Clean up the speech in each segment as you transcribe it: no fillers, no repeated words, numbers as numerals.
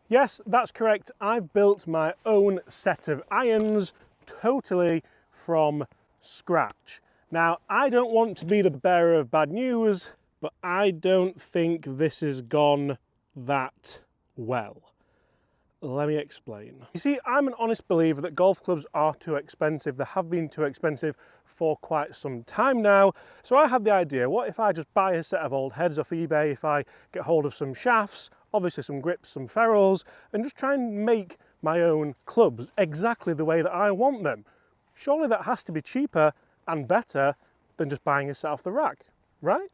Yes, that's correct. I've built my own set of irons totally from scratch. Now, I don't want to be the bearer of bad news, but I don't think this has gone that well. Let me explain. You see, I'm an honest believer that golf clubs are too expensive. They have been too expensive for quite some time now. So I had the idea, what if I just buy a set of old heads off eBay, if I get hold of some shafts, obviously some grips, some ferrules, and just try and make my own clubs exactly the way that I want them. Surely that has to be cheaper and better than just buying a set off the rack, right?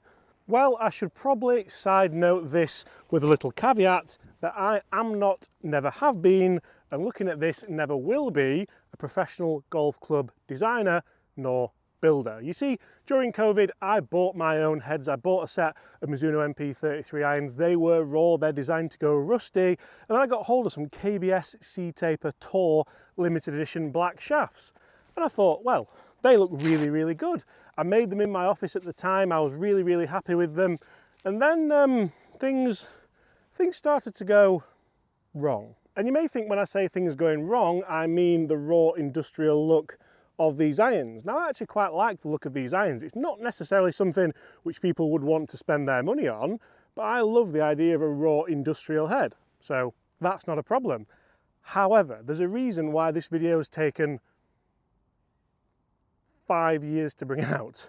Well, I should probably side note this with a little caveat that I am not, never have been, and looking at this, never will be a professional golf club designer nor builder. You see, during COVID, I bought my own heads. I bought a set of Mizuno MP33 irons. They were raw, they're designed to go rusty, and then I got hold of some KBS C-Taper Tour limited edition black shafts. And I thought, well, they look really, really good. I made them in my office at the time. I was really, really happy with them. And then things started to go wrong. And you may think when I say things going wrong, I mean the raw industrial look of these irons. Now, I actually quite like the look of these irons. It's not necessarily something which people would want to spend their money on, but I love the idea of a raw industrial head. So that's not a problem. However, there's a reason why this video has taken 5 years to bring out.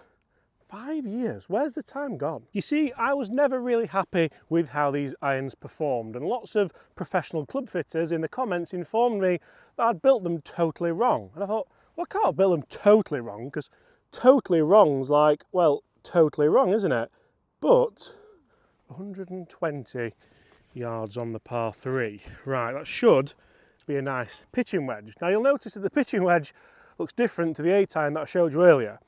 5 years, where's the time gone? You see, I was never really happy with how these irons performed, and lots of professional club fitters in the comments informed me that I'd built them totally wrong. And I thought, well, I can't have built them totally wrong, because totally wrong's like, well, totally wrong, isn't it? But 120 yards on the par 3. Right, that should be a nice pitching wedge. Now, you'll notice that the pitching wedge looks different to the 8-iron that I showed you earlier.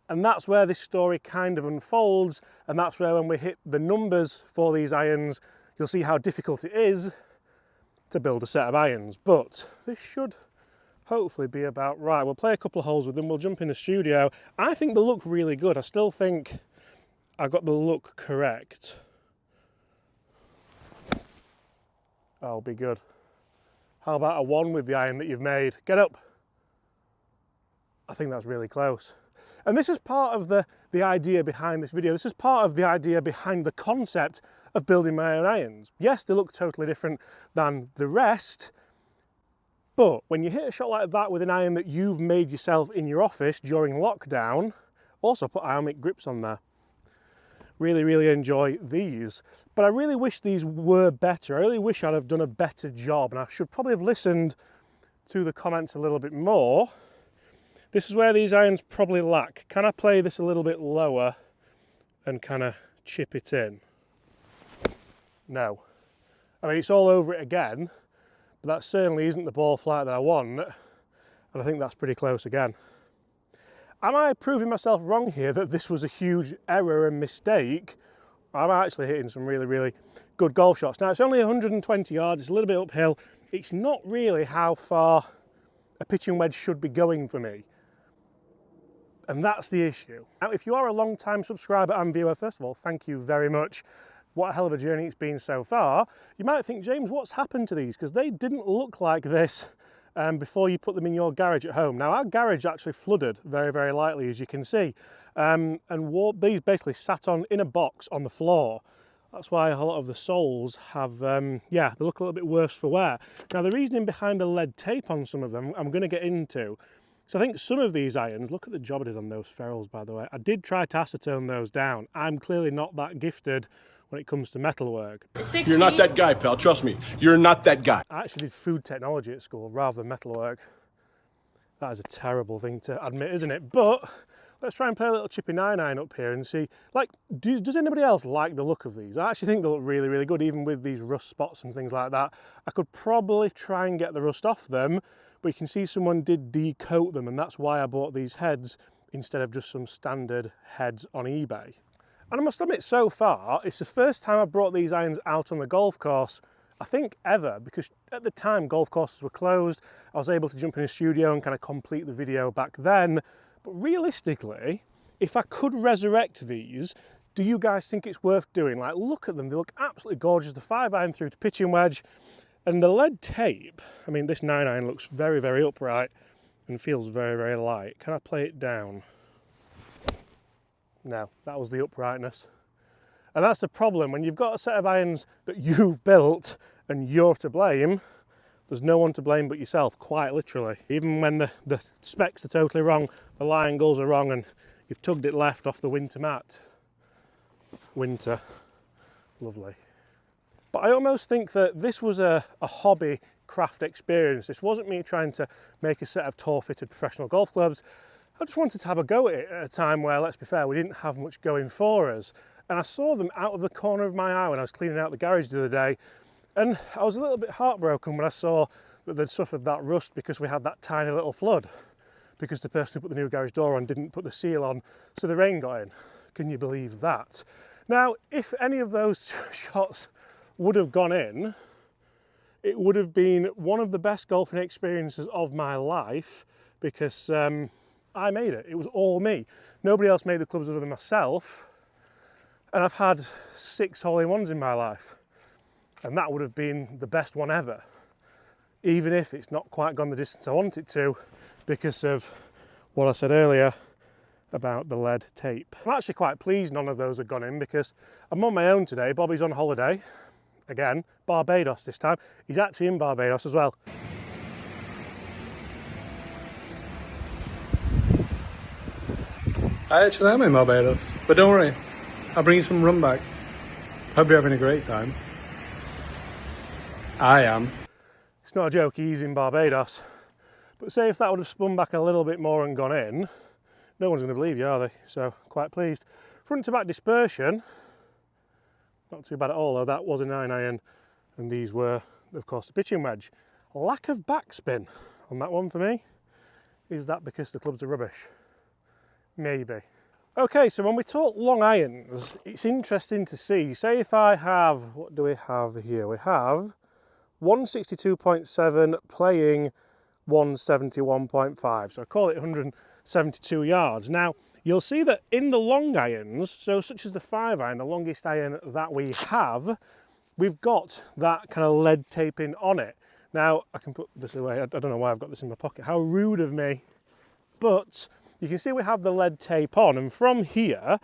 And that's where this story kind of unfolds, and that's where when we hit the numbers for these irons, you'll see how difficult it is to build a set of irons. But this should hopefully be about right. We'll play a couple of holes with them, we'll jump in the studio. I think they look really good. I still think I got the look correct. That'll be good. How about a 1 with the iron that you've made? Get up. I think that's really close. And this is part of the idea behind this video. This is part of the idea behind the concept of building my own irons. Yes, they look totally different than the rest, but when you hit a shot like that with an iron that you've made yourself in your office during lockdown, also put ionic grips on there. Really, really enjoy these. But I really wish these were better. I really wish I'd have done a better job, and I should probably have listened to the comments a little bit more. This is where these irons probably lack. Can I play this a little bit lower and kind of chip it in? No. I mean, it's all over it again, but that certainly isn't the ball flight that I want, and I think that's pretty close again. Am I proving myself wrong here that this was a huge error and mistake? I'm actually hitting some really, really good golf shots. Now, it's only 120 yards, it's a little bit uphill. It's not really how far a pitching wedge should be going for me. And that's the issue. Now, if you are a long-time subscriber and viewer, first of all, thank you very much. What a hell of a journey it's been so far. You might think, James, what's happened to these? Because they didn't look like this before you put them in your garage at home. Now, our garage actually flooded very, very lightly, as you can see. And these basically sat on in a box on the floor. That's why a lot of the soles have, yeah, they look a little bit worse for wear. Now, the reasoning behind the lead tape on some of them, I'm going to get into. So I think some of these irons, look at the job I did on those ferrules, by the way. I did try to acetone those down. I'm clearly not that gifted when it comes to metalwork. 60. You're not that guy, pal. Trust me. You're not that guy. I actually did food technology at school rather than metalwork. That is a terrible thing to admit, isn't it? But let's try and play a little chippy 9-iron up here and see, like, does anybody else like the look of these? I actually think they look really, really good, even with these rust spots and things like that. I could probably try and get the rust off them, but you can see someone did decoat them, and that's why I bought these heads instead of just some standard heads on eBay. And I must admit, so far, it's the first time I've brought these irons out on the golf course, I think ever, because at the time golf courses were closed. I was able to jump in a studio and kind of complete the video back then. But realistically, if I could resurrect these, do you guys think it's worth doing? Like, look at them, they look absolutely gorgeous. The 5-iron through to pitching wedge. And the lead tape, I mean, this 9-iron looks very, very upright and feels very, very light. Can I play it down? No, that was the uprightness. And that's the problem. When you've got a set of irons that you've built and you're to blame, there's no one to blame but yourself, quite literally. Even when the specs are totally wrong, the lie angles are wrong, and you've tugged it left off the winter mat. Winter. Lovely. But I almost think that this was a hobby craft experience. This wasn't me trying to make a set of tall-fitted professional golf clubs. I just wanted to have a go at it at a time where, let's be fair, we didn't have much going for us. And I saw them out of the corner of my eye when I was cleaning out the garage the other day. And I was a little bit heartbroken when I saw that they'd suffered that rust because we had that tiny little flood. Because the person who put the new garage door on didn't put the seal on, so the rain got in. Can you believe that? Now, if any of those shots would have gone in, it would have been one of the best golfing experiences of my life, because I made it. It was all me. Nobody else made the clubs other than myself. And I've had 6 hole-in-ones in my life. And that would have been the best one ever, even if it's not quite gone the distance I want it to, because of what I said earlier about the lead tape. I'm actually quite pleased none of those have gone in, because I'm on my own today. Bobby's on holiday, again, Barbados this time. He's actually in Barbados as well. I actually am in Barbados, but don't worry, I'll bring you some rum back. Hope you're having a great time. I am. It's not a joke, he's in Barbados. But say if that would have spun back a little bit more and gone in, no one's going to believe you, are they? So, quite pleased. Front to back dispersion, not too bad at all, though. That was a 9-iron, and these were, of course, the pitching wedge. Lack of backspin on that one for me. Is that because the clubs are rubbish? Maybe. Okay, so when we talk long irons, it's interesting to see. Say if I have, what do we have here? We have 162.7 playing 171.5, so I call it 172 yards. Now, you'll see that in the long irons, so such as the 5-iron, the longest iron that we have, we've got that kind of lead taping on it. Now, I can put this away. I don't know why I've got this in my pocket. How rude of me. But you can see we have the lead tape on, and from here,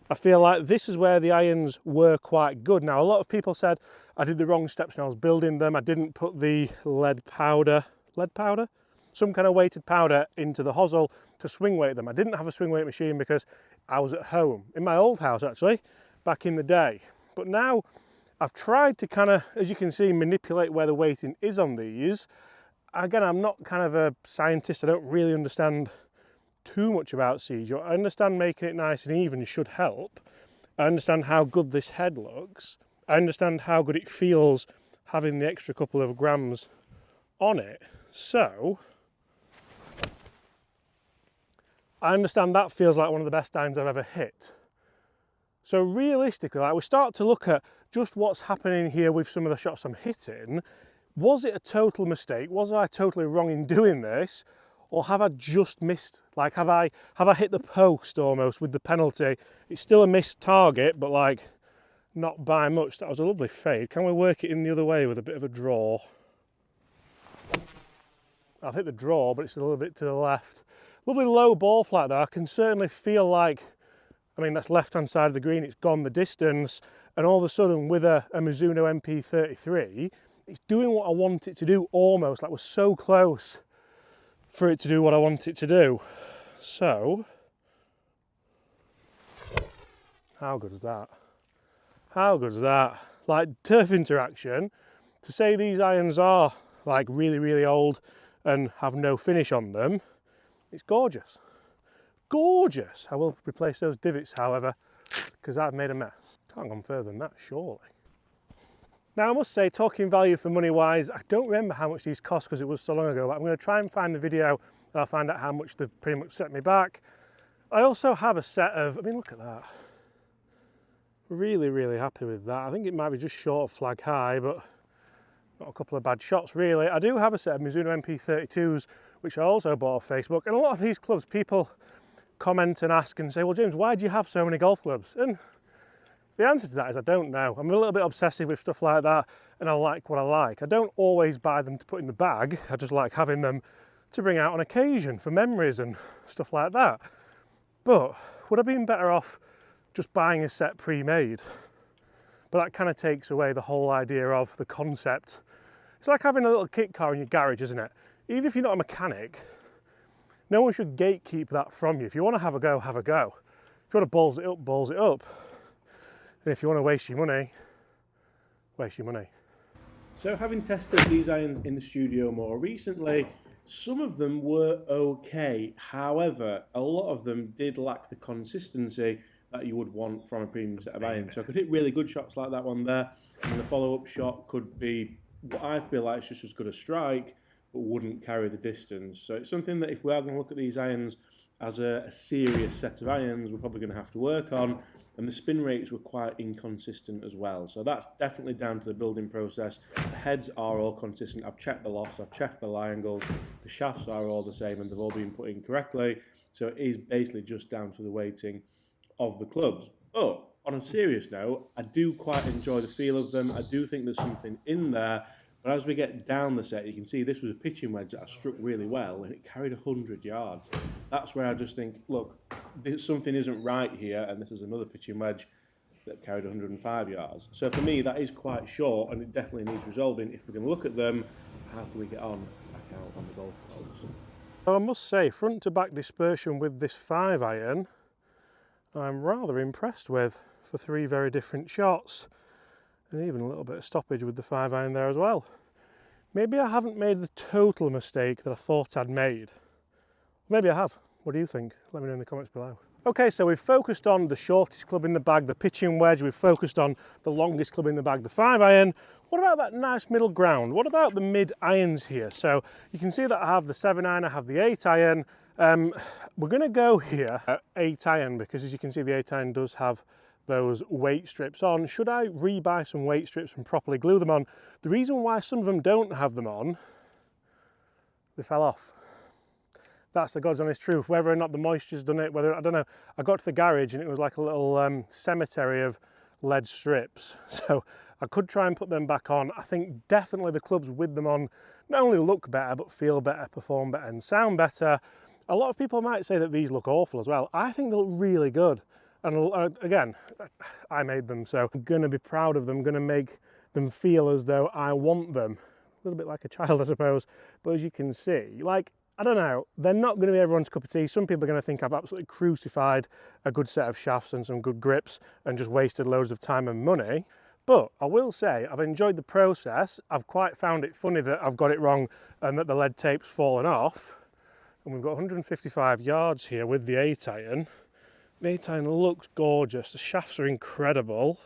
I feel like this is where the irons were quite good. Now, a lot of people said I did the wrong steps when I was building them. I didn't put the lead powder, some kind of weighted powder into the hosel to swing weight them. I didn't have a swing weight machine because I was at home, in my old house actually, back in the day. But now I've tried to kind of, as you can see, manipulate where the weighting is on these. Again, I'm not kind of a scientist. I don't really understand too much about siege. I understand making it nice and even should help. I understand how good this head looks. I understand how good it feels having the extra couple of grams on it. So I understand that feels like one of the best irons I've ever hit. So realistically, like, we start to look at just what's happening here with some of the shots I'm hitting. Was it a total mistake? Was I totally wrong in doing this? Or have I just missed? Like, have I hit the post almost with the penalty? It's still a missed target, but like not by much. That was a lovely fade. Can we work it in the other way with a bit of a draw? I've hit the draw, but it's a little bit to the left. Lovely low ball flight though. I can certainly feel like, I mean, that's left-hand side of the green. It's gone the distance, and all of a sudden with a Mizuno MP33, it's doing what I want it to do almost. Like, we're so close for it to do what I want it to do. So, how good is that? How good is that? Like, turf interaction, to say these irons are like really, really old and have no finish on them, it's gorgeous. Gorgeous! I will replace those divots, however, because I've made a mess. Can't go further than that, surely. Now, I must say, talking value for money wise, I don't remember how much these cost because it was so long ago, but I'm going to try and find the video and I'll find out how much they've pretty much set me back. I also have a set of, I mean, look at that. Really, really happy with that. I think it might be just short of flag high, but not a couple of bad shots, really. I do have a set of Mizuno MP32s, which I also bought off Facebook. And a lot of these clubs, people comment and ask and say, well, James, why do you have so many golf clubs? And The answer to that is I don't know. I'm a little bit obsessive with stuff like that, and I like what I like. I don't always buy them to put in the bag. I just like having them to bring out on occasion for memories and stuff like that. But would I have been better off just buying a set pre-made? But that kind of takes away the whole idea of the concept. It's like having a little kit car in your garage, isn't it? Even if you're not a mechanic, no one should gatekeep that from you. If you want to have a go, have a go. If you want to balls it up, balls it up. And if you want to waste your money, waste your money. So having tested these irons in the studio more recently, some of them were okay. However, a lot of them did lack the consistency that you would want from a premium set of irons. So I could hit really good shots like that one there, and the follow-up shot could be what I feel like is just as good a strike, but wouldn't carry the distance. So it's something that if we are going to look at these irons as a serious set of irons, we're probably going to have to work on. And the spin rates were quite inconsistent as well. So that's definitely down to the building process. The heads are all consistent. I've checked the lofts, I've checked the lie angles, the shafts are all the same and they've all been put in correctly. So it is basically just down to the weighting of the clubs. But on a serious note, I do quite enjoy the feel of them. I do think there's something in there. But as we get down the set, you can see this was a pitching wedge that I struck really well and it carried 100 yards. That's where I just think, look, something isn't right here, and this is another pitching wedge that carried 105 yards. So for me, that is quite short and it definitely needs resolving. If we're going to look at them, how can we get back out on the golf course? I must say, front to back dispersion with this 5-iron, I'm rather impressed with for 3 very different shots. And even a little bit of stoppage with the 5-iron there as well. Maybe I haven't made the total mistake that I thought I'd made. Maybe I have. What do you think? Let me know in the comments below. Okay, so we've focused on the shortest club in the bag, the pitching wedge. We've focused on the longest club in the bag, the 5-iron. What about that nice middle ground? What about the mid-irons here? So you can see that I have the 7-iron, I have the 8-iron. We're going to go here at 8-iron because, as you can see, the 8-iron does have those weight strips on. Should I re-buy some weight strips and properly glue them on? The reason why some of them don't have them on, they fell off. That's the God's honest truth. Whether or not the moisture's done it, whether, I don't know. I got to the garage and it was like a little cemetery of lead strips. So I could try and put them back on. I think definitely the clubs with them on not only look better, but feel better, perform better and sound better. A lot of people might say that these look awful as well. I think they look really good. And again, I made them, so I'm going to be proud of them, going to make them feel as though I want them. A little bit like a child, I suppose. But as you can see, like, I don't know, they're not going to be everyone's cup of tea. Some people are going to think I've absolutely crucified a good set of shafts and some good grips and just wasted loads of time and money. But I will say I've enjoyed the process. I've quite found it funny that I've got it wrong and that the lead tape's fallen off. And we've got 155 yards here with the 8-iron. The 8-iron looks gorgeous, the shafts are incredible.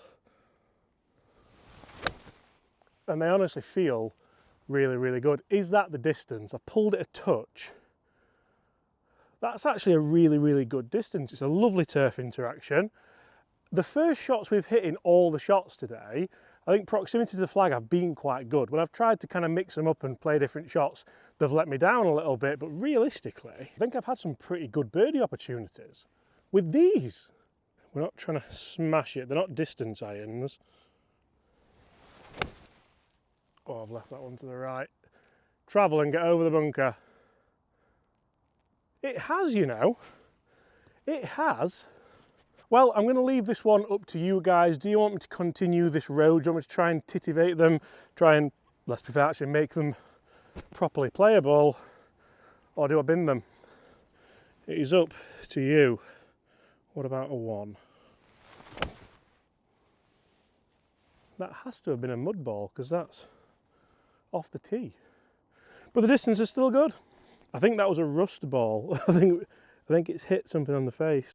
And they honestly feel really, really good. Is that the distance? I pulled it a touch. That's actually a really, really good distance. It's a lovely turf interaction. The first shots we've hit in all the shots today, I think proximity to the flag have been quite good. When I've tried to kind of mix them up and play different shots, they've let me down a little bit, but realistically, I think I've had some pretty good birdie opportunities. With these, we're not trying to smash it. They're not distance irons. Oh, I've left that one to the right. Travel and get over the bunker. It has, you know. It has. Well, I'm going to leave this one up to you guys. Do you want me to continue this road? Do you want me to try and titivate them? Try and, let's be fair, actually make them properly playable? Or do I bin them? It is up to you. What about a 1? That has to have been a mud ball because that's off the tee. But the distance is still good. I think that was a rust ball. I think it's hit something on the face.